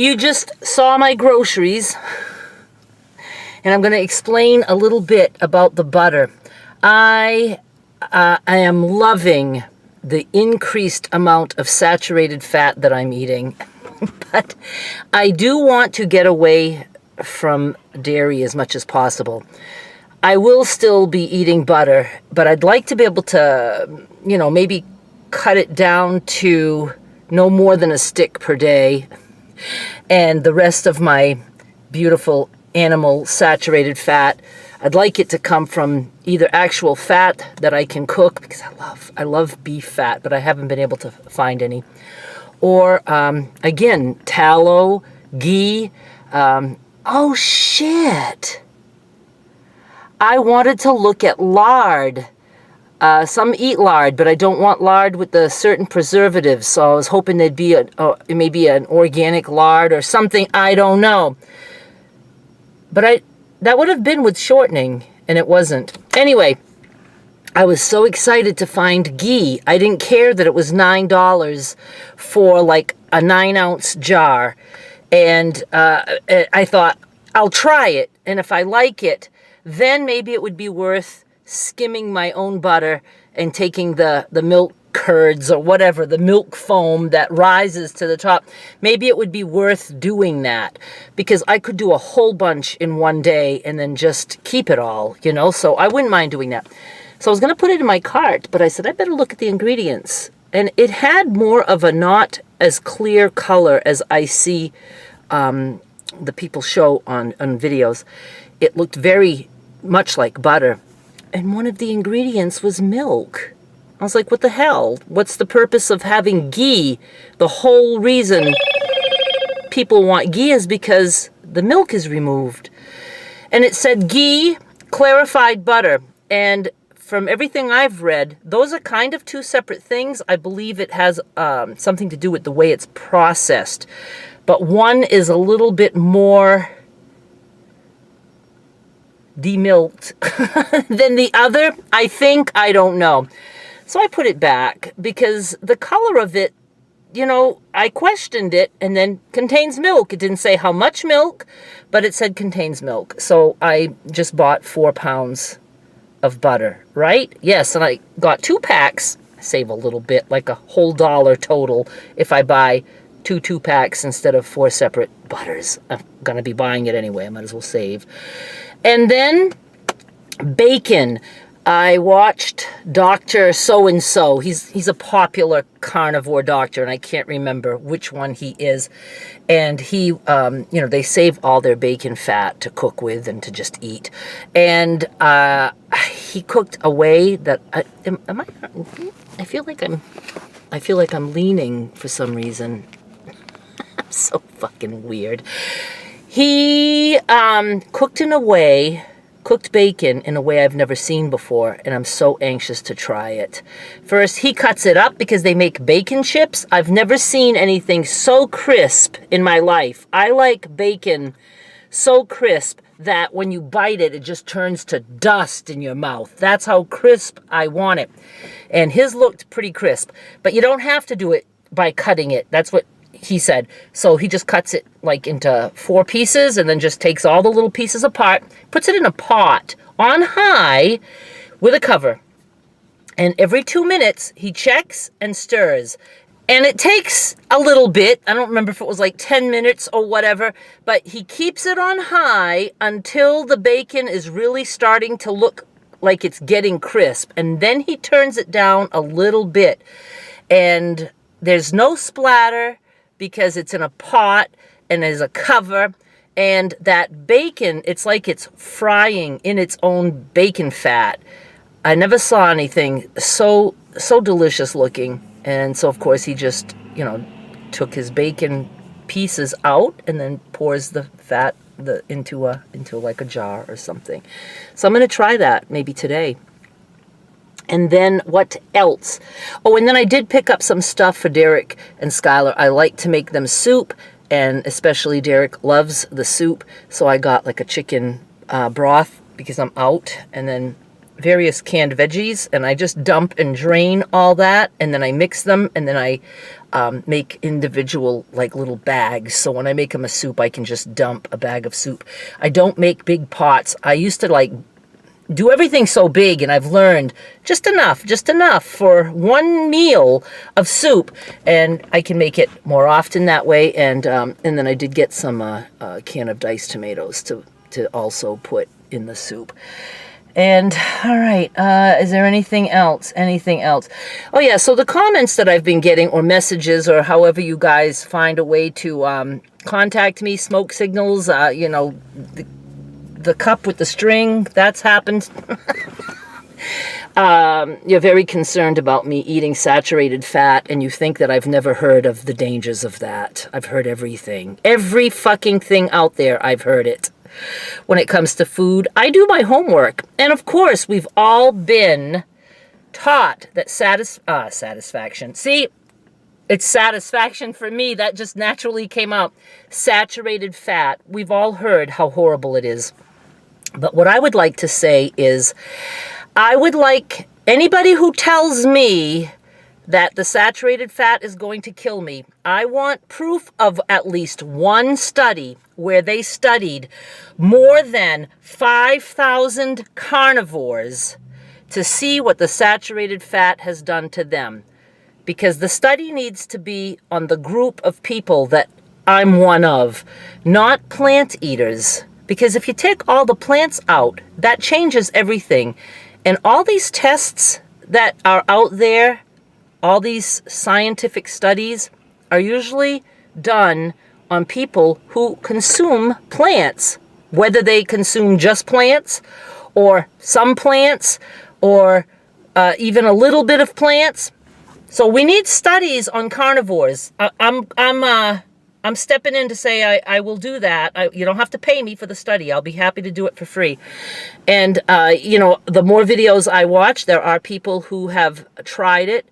You just saw my groceries, and I'm going to explain a little bit about the butter. I am loving the increased amount of saturated fat that I'm eating, but I do want to get away from dairy as much as possible. I will still be eating butter, but I'd like to be able to, maybe cut it down to no more than a stick per day. And the rest of my beautiful animal saturated fat, I'd like it to come from either actual fat that I can cook, because I love beef fat, but I haven't been able to find any. Or, again, tallow, ghee. Oh, shit. I wanted to look at lard. Some eat lard, but I don't want lard with the certain preservatives. So I was hoping there'd be maybe an organic lard or something. I don't know. But that would have been with shortening, and it wasn't. Anyway, I was so excited to find ghee. I didn't care that it was $9 for like a 9-ounce jar. And I thought, I'll try it. And if I like it, then maybe it would be worth skimming my own butter and taking the milk curds or whatever, the milk foam that rises to the top. Maybe it would be worth doing that, because I could do a whole bunch in one day and then just keep it all, so I wouldn't mind doing that. So I was going to put it in my cart, but I said I better look at the ingredients. And it had more of a not as clear color as I see the people show on videos. It looked very much like butter. And one of the ingredients was milk. I was like, what the hell? What's the purpose of having ghee? The whole reason people want ghee is because the milk is removed. And it said ghee, clarified butter. And from everything I've read, those are kind of two separate things. I believe it has something to do with the way it's processed. But one is a little bit more demilked than the other, I think. I don't know. So I put it back because the color of it, I questioned it, and then contains milk. It didn't say how much milk, but it said contains milk. So I just bought 4 pounds of butter, right? Yes, and I got 2 packs. I save a little bit, like a whole $1 total if I buy 2 packs instead of 4 separate butters. I'm going to be buying it anyway. I might as well save. And then bacon. I watched Dr. So-and-so. He's a popular carnivore doctor, and I can't remember which one he is. And he, they save all their bacon fat to cook with and to just eat. And he cooked a way that I feel like I'm leaning for some reason. I'm so fucking weird. He cooked bacon in a way I've never seen before, and I'm so anxious to try it. First, he cuts it up because they make bacon chips. I've never seen anything so crisp in my life. I like bacon so crisp that when you bite it, it just turns to dust in your mouth. That's how crisp I want it. And his looked pretty crisp, but you don't have to do it by cutting it. That's what he said. So he just cuts it like into 4 pieces and then just takes all the little pieces apart, puts it in a pot on high with a cover. And every 2 minutes, he checks and stirs. And it takes a little bit. I don't remember if it was like 10 minutes or whatever, but he keeps it on high until the bacon is really starting to look like it's getting crisp. And then he turns it down a little bit. And there's no splatter, because it's in a pot and there's a cover, and that bacon, it's like it's frying in its own bacon fat. I never saw anything so delicious looking. And so, of course, he just, took his bacon pieces out and then pours the fat into like a jar or something. So I'm going to try that maybe today. And then what else? Oh, and then I did pick up some stuff for Derek and Skylar. I like to make them soup, and especially Derek loves the soup. So I got like a chicken broth because I'm out, and then various canned veggies, and I just dump and drain all that, and then I mix them, and then I make individual like little bags. So when I make them a soup, I can just dump a bag of soup. I don't make big pots. I used to like do everything so big, and I've learned just enough for one meal of soup, and I can make it more often that way. And then I did get some can of diced tomatoes to also put in the soup. And all right, is there anything else? Oh yeah, so the comments that I've been getting, or messages, or however you guys find a way to contact me, smoke signals, you know, the cup with the string, that's happened. You're very concerned about me eating saturated fat, and you think that I've never heard of the dangers of that. I've heard everything. Every fucking thing out there, I've heard it. When it comes to food, I do my homework. And of course, we've all been taught that satisfaction. See, it's satisfaction for me. That just naturally came out. Saturated fat. We've all heard how horrible it is. But what I would like to say is, I would like anybody who tells me that the saturated fat is going to kill me, I want proof of at least one study where they studied more than 5,000 carnivores to see what the saturated fat has done to them. Because the study needs to be on the group of people that I'm one of, not plant eaters. Because if you take all the plants out, that changes everything. And all these tests that are out there, all these scientific studies, are usually done on people who consume plants, whether they consume just plants, or some plants, or even a little bit of plants. So we need studies on carnivores. I'm stepping in to say I will do that. You don't have to pay me for the study. I'll be happy to do it for free. And, you know, the more videos I watch, there are people who have tried it.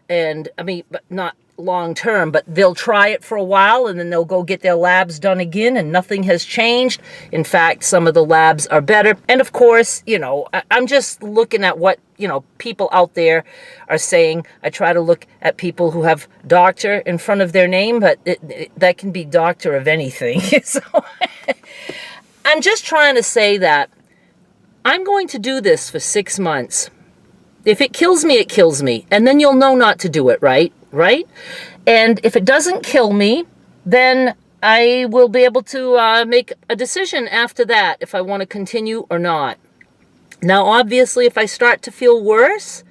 And, I mean, but not long term, but they'll try it for a while, and then they'll go get their labs done again, and nothing has changed. In fact, some of the labs are better. And, of course, you know, I'm just looking at what, you know, people out there are saying. I try to look at people who have doctor in front of their name, but that can be doctor of anything. So I'm just trying to say that I'm going to do this for 6 months. If it kills me, it kills me. And then you'll know not to do it, right? Right? And if it doesn't kill me, then I will be able to make a decision after that if I want to continue or not. Now, obviously, if I start to feel worse,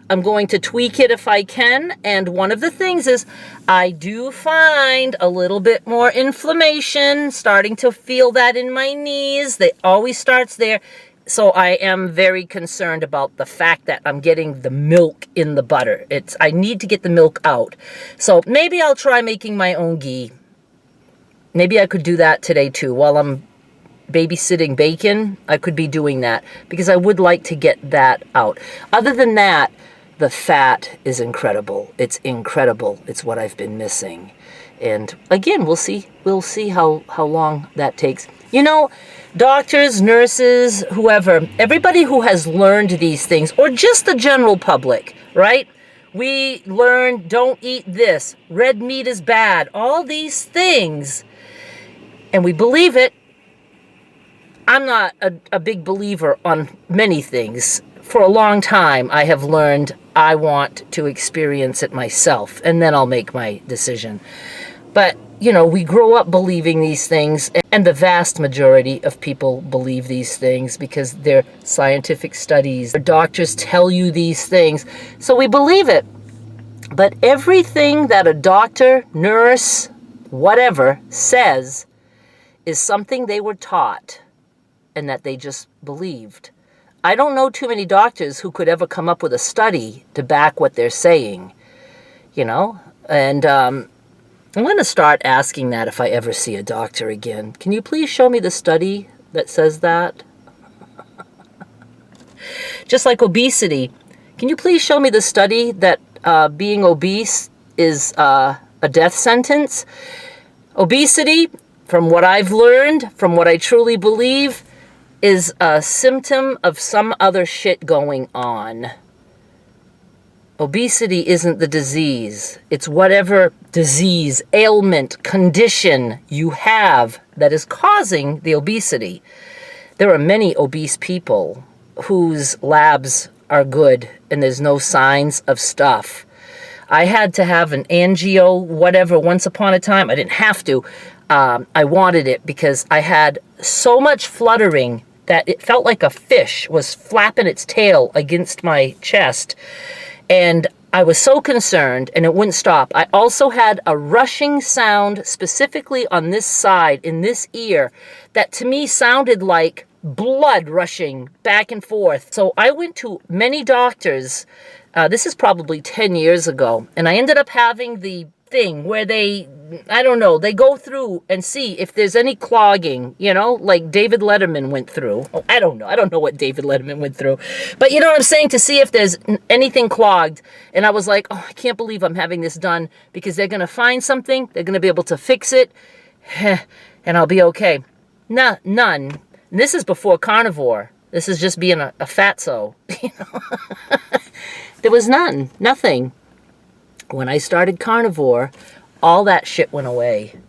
I'm going to tweak it if I can. And one of the things is I do find a little bit more inflammation, starting to feel that in my knees. It always starts there. So I am very concerned about the fact that I'm getting the milk in the butter. I need to get the milk out. So maybe I'll try making my own ghee. Maybe I could do that today too. While I'm babysitting bacon, I could be doing that because I would like to get that out. Other than that, the fat is incredible. It's incredible. It's what I've been missing. And again, we'll see how long that takes. You know, doctors, nurses, whoever, everybody who has learned these things, or just the general public, right? We learn, don't eat this, red meat is bad, all these things, and we believe it. I'm not a big believer on many things. For a long time, I have learned I want to experience it myself, and then I'll make my decision. But, you know, we grow up believing these things, and the vast majority of people believe these things because they're scientific studies. Doctors tell you these things, so we believe it. But everything that a doctor, nurse, whatever, says is something they were taught and that they just believed. I don't know too many doctors who could ever come up with a study to back what they're saying, you know? And I'm going to start asking that if I ever see a doctor again. Can you please show me the study that says that? Just like obesity. Can you please show me the study that being obese is a death sentence? Obesity, from what I've learned, from what I truly believe, is a symptom of some other shit going on. Obesity isn't the disease. It's whatever disease, ailment, condition you have that is causing the obesity. There are many obese people whose labs are good and there's no signs of stuff. I had to have an angio, whatever, once upon a time. I didn't have to. I wanted it because I had so much fluttering that it felt like a fish was flapping its tail against my chest. And I was so concerned, and it wouldn't stop. I also had a rushing sound specifically on this side, in this ear, that to me sounded like blood rushing back and forth. So I went to many doctors. This is probably 10 years ago. And I ended up having the thing where they, I don't know, they go through and see if there's any clogging, you know, like David Letterman went through. Oh, I don't know what David Letterman went through. But you know what I'm saying? To see if there's anything clogged. And I was like, oh, I can't believe I'm having this done because they're going to find something. They're going to be able to fix it. And I'll be okay. None. And this is before Carnivore. This is just being a fatso. You know? There was nothing. When I started Carnivore, all that shit went away.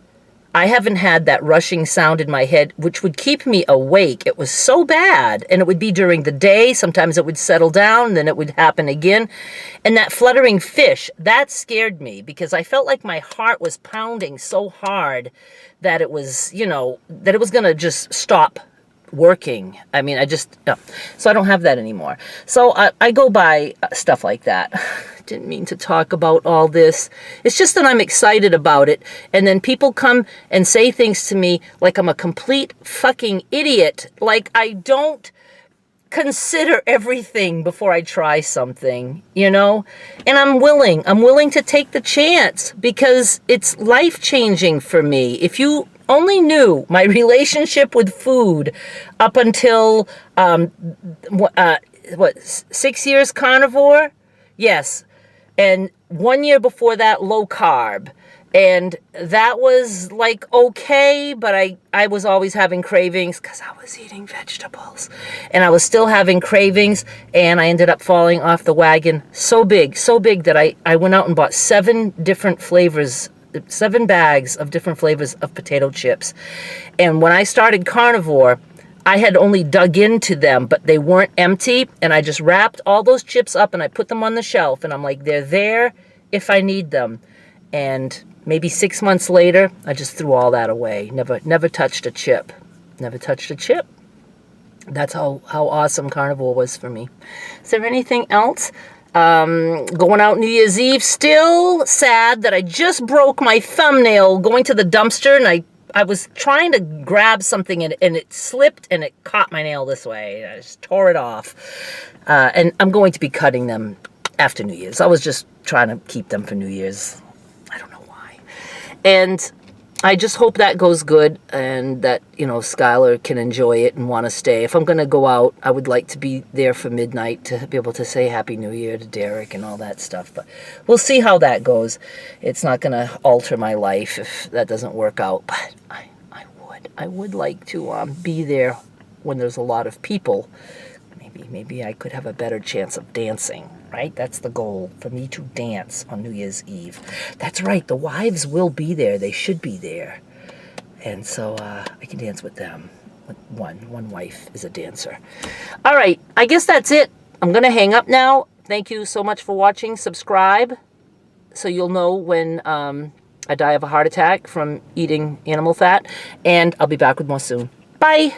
I haven't had that rushing sound in my head, which would keep me awake. It was so bad. And it would be during the day. Sometimes it would settle down, then it would happen again. And that fluttering fish, that scared me because I felt like my heart was pounding so hard that it was, you know, that it was going to just stop working. I mean, no. So I don't have that anymore. So I go by stuff like that. Didn't mean to talk about all this. It's just that I'm excited about it. And then people come and say things to me like I'm a complete fucking idiot. Like I don't consider everything before I try something, you know? And I'm willing to take the chance because it's life-changing for me. If you only knew my relationship with food up until, 6 years Carnivore? Yes. And 1 year before that, low carb. And that was like okay, but I was always having cravings because I was eating vegetables. And I was still having cravings, and I ended up falling off the wagon so big that I went out and bought 7 different flavors, 7 bags of different flavors of potato chips. And when I started Carnivore, I had only dug into them, but they weren't empty. And I just wrapped all those chips up and I put them on the shelf. And I'm like, they're there if I need them. And maybe 6 months later, I just threw all that away. Never touched a chip. Never touched a chip. That's how awesome Carnivore was for me. Is there anything else? Going out New Year's Eve, still sad that I just broke my thumbnail going to the dumpster, and I was trying to grab something and it slipped and it caught my nail this way. I just tore it off. And I'm going to be cutting them after New Year's. I was just trying to keep them for New Year's. I don't know why. And I just hope that goes good and that, you know, Skylar can enjoy it and want to stay. If I'm going to go out, I would like to be there for midnight to be able to say Happy New Year to Derek and all that stuff. But we'll see how that goes. It's not going to alter my life if that doesn't work out. But I would like to be there when there's a lot of people. Maybe I could have a better chance of dancing, right? That's the goal, for me to dance on New Year's Eve. That's right, the wives will be there. They should be there. And so I can dance with them. One wife is a dancer. All right, I guess that's it. I'm going to hang up now. Thank you so much for watching. Subscribe so you'll know when I die of a heart attack from eating animal fat. And I'll be back with more soon. Bye.